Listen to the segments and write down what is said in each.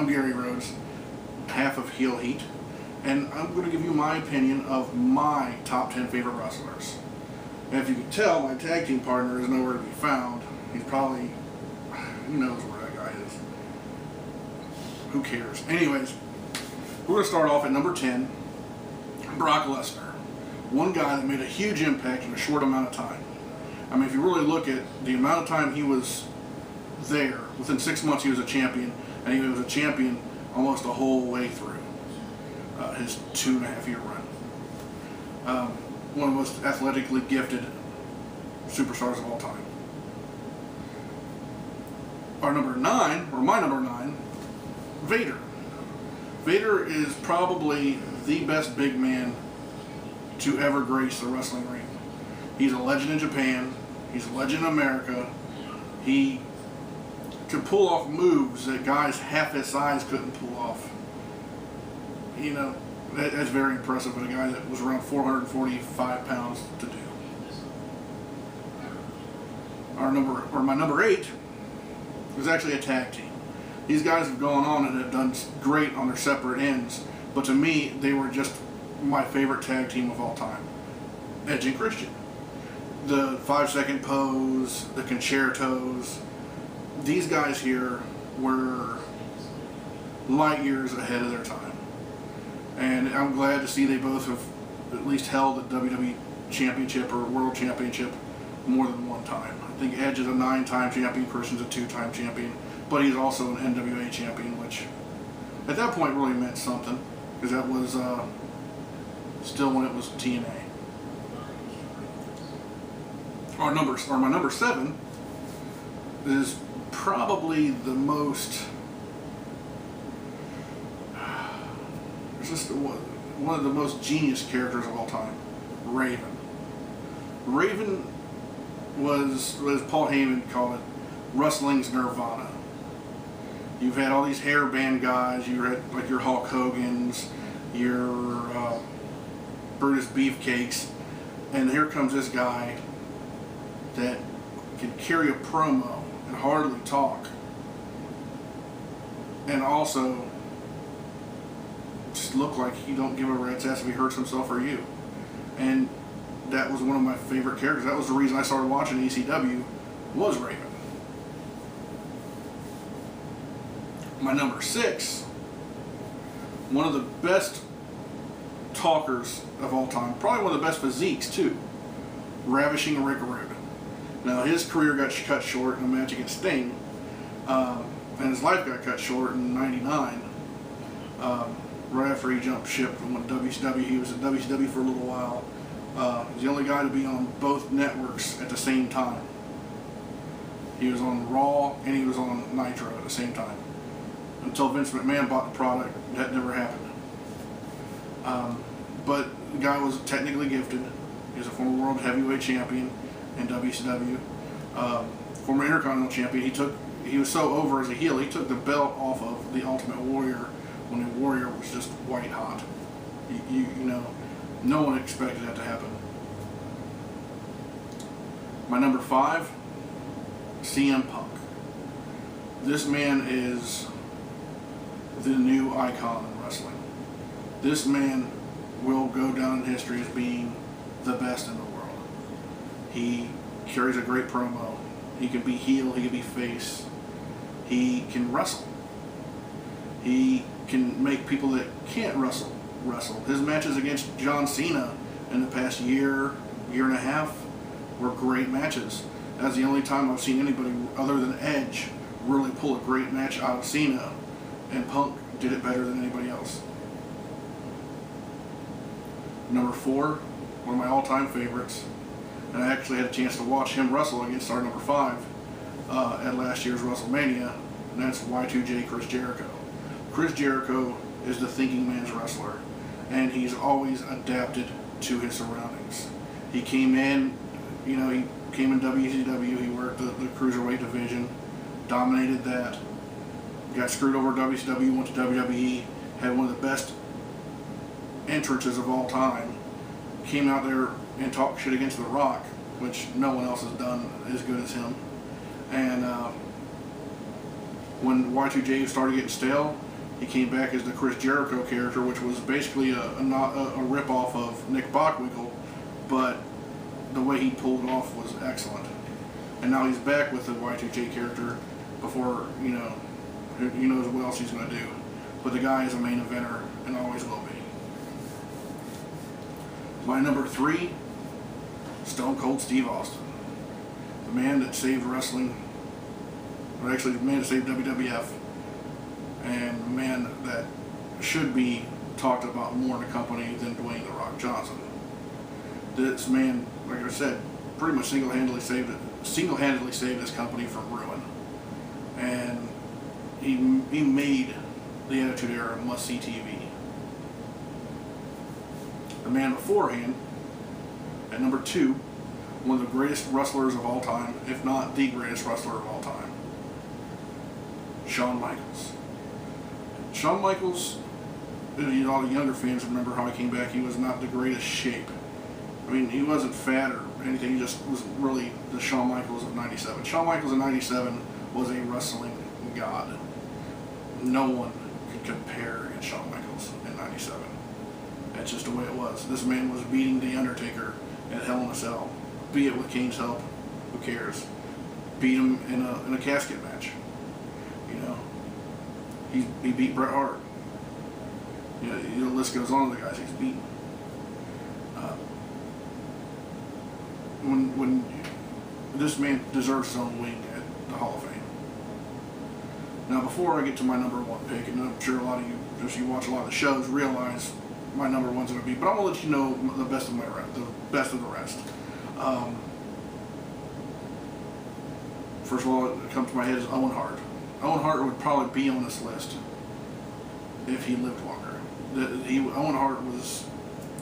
I'm Gary Rhodes, half of Heel Heat, and I'm going to give you my opinion of my top 10 favorite wrestlers. And if you can tell, my tag team partner is nowhere to be found. He's probably, who knows where that guy is. Who cares? Anyways, we're going to start off at number 10, Brock Lesnar. One guy that made a huge impact in a short amount of time. I mean, if you really look at the amount of time he was there, within 6 months he was a champion, and he was a champion almost the whole way through his 2.5-year run. One of the most athletically gifted superstars of all time. Our number 9, or my number 9, Vader. Vader is probably the best big man to ever grace the wrestling ring. He's a legend in Japan. He's a legend in America. He could pull off moves that guys half his size couldn't pull off. You know, that's very impressive for a guy that was around 445 pounds to do. My number 8 is actually a tag team. These guys have gone on and have done great on their separate ends, but to me, they were just my favorite tag team of all time. Edge and Christian. The 5-second pose, the concertos, these guys here were light years ahead of their time. And I'm glad to see they both have at least held the WWE Championship or World Championship more than one time. I think Edge is a 9-time champion, Christian's a 2-time champion, but he's also an NWA champion, which at that point really meant something, because that was still when it was TNA. My number 7 is probably the most, it's just one of the most genius characters of all time, Raven. Raven was, as Paul Heyman called it, wrestling's nirvana. You've had all these hairband guys, you had like your Hulk Hogan's, your Brutus Beefcakes, and here comes this guy that can carry a promo and hardly talk, and also just look like he don't give a rat's ass if he hurts himself or you. And that was one of my favorite characters. That was the reason I started watching ECW, was Raven. My number 6, one of the best talkers of all time, probably one of the best physiques too, Ravishing Rick Rude. Now his career got cut short in a match against Sting, and his life got cut short in '99, right after he jumped ship and went to WCW. He was at WCW for a little while. He's the only guy to be on both networks at the same time. He was on Raw and he was on Nitro at the same time. Until Vince McMahon bought the product, that never happened. But the guy was technically gifted. He was a former World Heavyweight Champion in WCW. Former Intercontinental Champion. He was so over as a heel, he took the belt off of the Ultimate Warrior when the Warrior was just white hot. You know, no one expected that to happen. My number 5, CM Punk. This man is the new icon in wrestling. This man will go down in history as being the best in the world. He carries a great promo. He can be heel, he can be face. He can wrestle. He can make people that can't wrestle. His matches against John Cena in the past year and a half were great matches. That's the only time I've seen anybody other than Edge really pull a great match out of Cena, and Punk did it better than anybody else. Number 4, one of my all-time favorites, and I actually had a chance to watch him wrestle against our number 5 at last year's WrestleMania, and that's Y2J Chris Jericho. Chris Jericho is the thinking man's wrestler, and he's always adapted to his surroundings. He came in, he came in WCW, he worked the Cruiserweight division, dominated that, got screwed over WCW, went to WWE, had one of the best entrances of all time, came out there and talked shit against The Rock, which no one else has done as good as him. And when Y2J started getting stale, He came back as the Chris Jericho character, which was basically a rip-off of Nick Bockwinkel, but the way he pulled it off was excellent. And now he's back with the Y2J character before, who knows what else he's going to do. But the guy is a main eventer and always will be. My number 3, Stone Cold Steve Austin. The man that saved wrestling, or actually the man that saved WWF, and the man that should be talked about more in the company than Dwayne "The Rock" Johnson. This man, like I said, pretty much single-handedly saved this company from ruin. And he made the Attitude Era must-see TV. The man beforehand, at number 2, one of the greatest wrestlers of all time, if not the greatest wrestler of all time, Shawn Michaels. Shawn Michaels, all the younger fans remember how he came back. He was not the greatest shape. I mean, he wasn't fat or anything. He just was really the Shawn Michaels of '97. Shawn Michaels in '97 was a wrestling god. No one could compare against Shawn Michaels in '97. That's just the way it was. This man was beating The Undertaker at Hell in a Cell. Be it with Kane's help, who cares? Beat him in a casket match. He beat Bret Hart. The list goes on of the guys he's beaten. When this man deserves his own wing at the Hall of Fame. Now, before I get to my number 1 pick, and I'm sure a lot of you, if you watch a lot of the shows, realize my number 1's going to be, but I'm going to let you know the best of the rest. First of all, it comes to my head is Owen Hart. Owen Hart would probably be on this list if he lived longer. Owen Hart was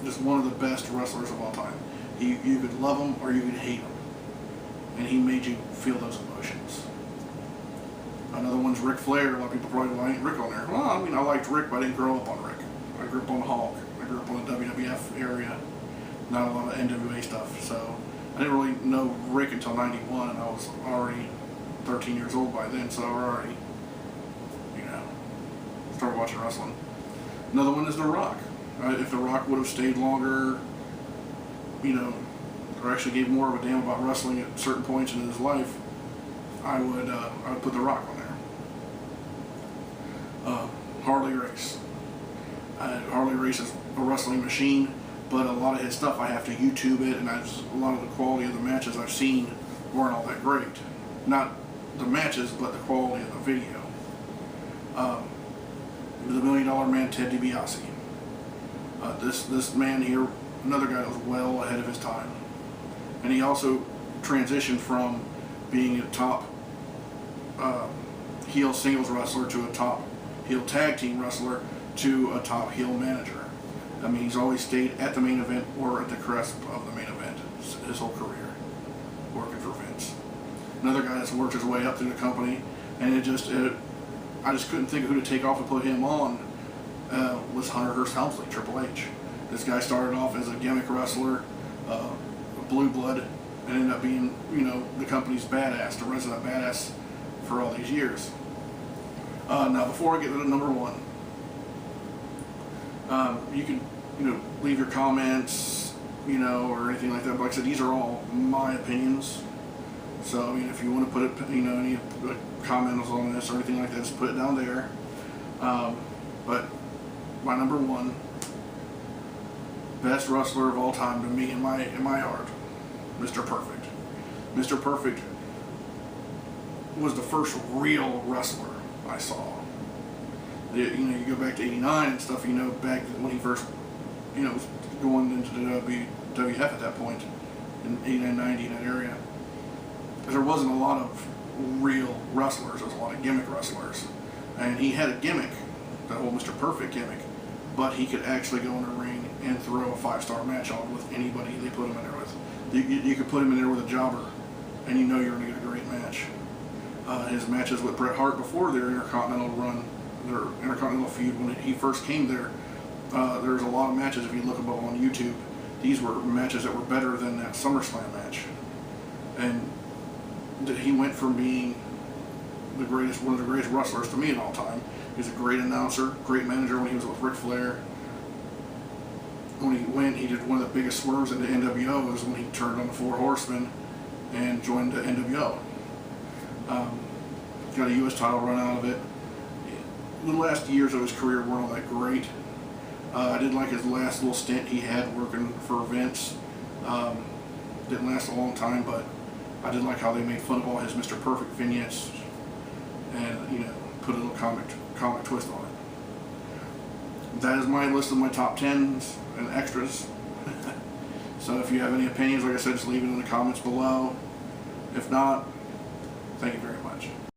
just one of the best wrestlers of all time. You could love him or you could hate him, and he made you feel those emotions. Another one's Ric Flair. A lot of people probably why ain't Rick on there. Well, I mean, I liked Rick, but I didn't grow up on Rick. I grew up on Hulk. I grew up on the WWF area, not a lot of NWA stuff. So I didn't really know Rick until '91, and I was already 13 years old by then, so I already, started watching wrestling. Another one is The Rock. If The Rock would have stayed longer, or actually gave more of a damn about wrestling at certain points in his life, I would put The Rock on there. Harley Race. Harley Race is a wrestling machine, but a lot of his stuff I have to YouTube it, and a lot of the quality of the matches I've seen weren't all that great. Not the matches, but the quality of the video. The $1 Million Man, Ted DiBiase. This man here, another guy that was well ahead of his time. And he also transitioned from being a top heel singles wrestler to a top heel tag team wrestler to a top heel manager. I mean, he's always stayed at the main event or at the crest of the main event his whole career, working for Vince. Another guy that's worked his way up through the company, and I just couldn't think of who to take off and put him on, was Hunter Hearst Helmsley, Triple H. This guy started off as a gimmick wrestler, a blue blood, and ended up being, the company's badass, the resident badass for all these years. Now, before I get to number 1, you can, leave your comments, or anything like that. But like I said, these are all my opinions. So, if you want to put it, any comments on this or anything like that, just put it down there. But my number 1, best wrestler of all time to me in my heart, Mr. Perfect. Mr. Perfect was the first real wrestler I saw. You go back to '89 and stuff. Back when he first, was going into the WWF at that point in '89, '90 in that area. There wasn't a lot of real wrestlers. There was a lot of gimmick wrestlers, and he had a gimmick, the whole Mr. Perfect gimmick, but he could actually go in a ring and throw a 5-star match on with anybody they put him in there with. You could put him in there with a jobber, and you're going to get a great match. His matches with Bret Hart before their Intercontinental run, their Intercontinental feud, when he first came there, there's a lot of matches, if you look them up on YouTube, these were matches that were better than that SummerSlam match. And he went from being one of the greatest wrestlers to me in all time. He's a great announcer, great manager when he was with Ric Flair. When he went, he did one of the biggest swerves into NWO was when he turned on the Four Horsemen and joined the NWO. Got a U.S. title run out of it. The last years of his career weren't all that great. I did like his last little stint he had working for Vince. Didn't last a long time, but I did like how they made fun of all his Mr. Perfect vignettes and, you know, put a little comic twist on it. That is my list of my top 10s and extras. So if you have any opinions, like I said, just leave it in the comments below. If not, thank you very much.